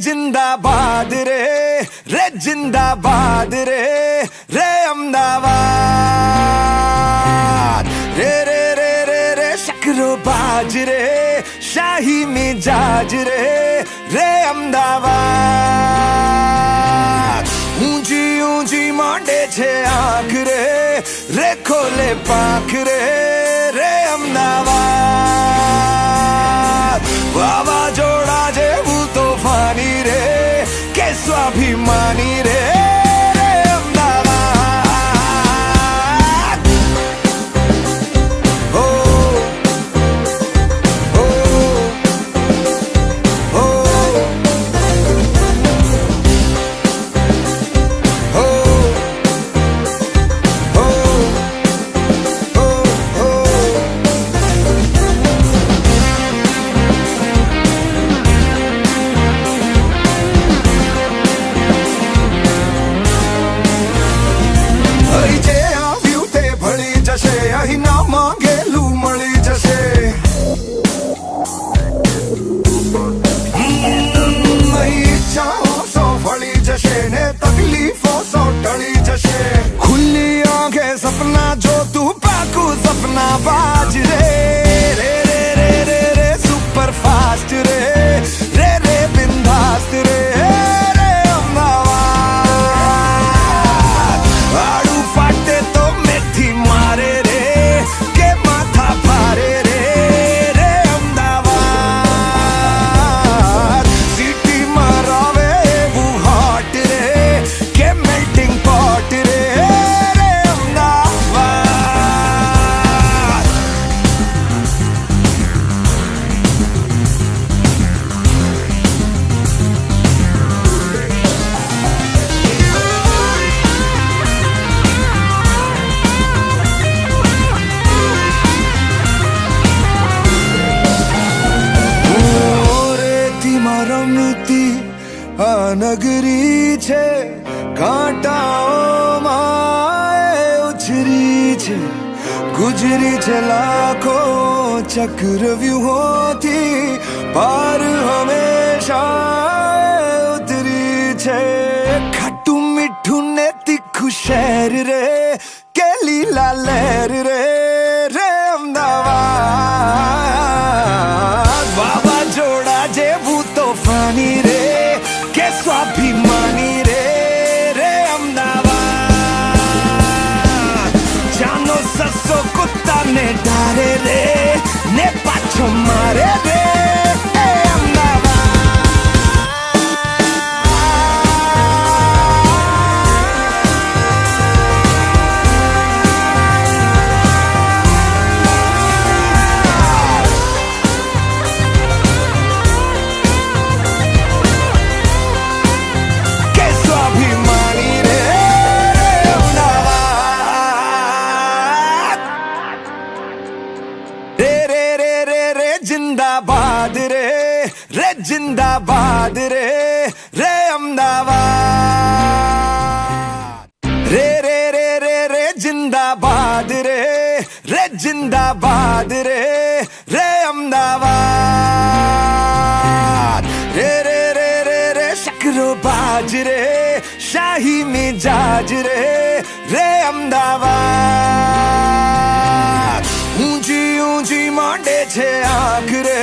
जिंदाबाद रे जिंदाबाद रे अहमदाबाद रे शकरो बाज रे शाही मिजाज रे अहमदाबाद ऊंची ऊंची मांडे छे आंख रे खोले पाख रे अहमदाबाद वावाजोड़ा जेवू तोफानी रे के स्वाभिमानी रे अहमदाबाद हो हो हो हो અહીં ના માંગેલું મળી જશે ઈચ્છાઓ સો ફળી જશે ને તકલીફો સો ટળી જશે ખુલ્લી આંખે સપના જો તું પાકું સપના બાજ રે રે રે રે રે રે સુપર ફાસ્ટ રે રે રે બિંદાસ્ત રે આડું ફાટે તો મેથી મારે રે નગરી છે કાંટાઓમાં ઉછરી છે ગુજરી છે લાખો ચક્રવ્યૂહોથી પાર હંમેશા ઉતરી છે ખાટું મીઠું ને તીખું શહેર રે કે લીલા લહેર રે અમદાવાદ વાવાઝોડા જેવું તોફાની રે स्वाभिमानी रे अहमदाबाद जानो ससो कुत्ता ने डारे रे ने पाछो मारे रे जिंदाबाद रे अहमदाबाद रे रे रे रे रे जिंदाबाद रे जिंदाबाद रे अहमदाबाद रे रे रे रे रे शकरो बाज रे शाही मिजाज रे अहमदाबाद ऊंची ऊंची मांडे छे आंख रे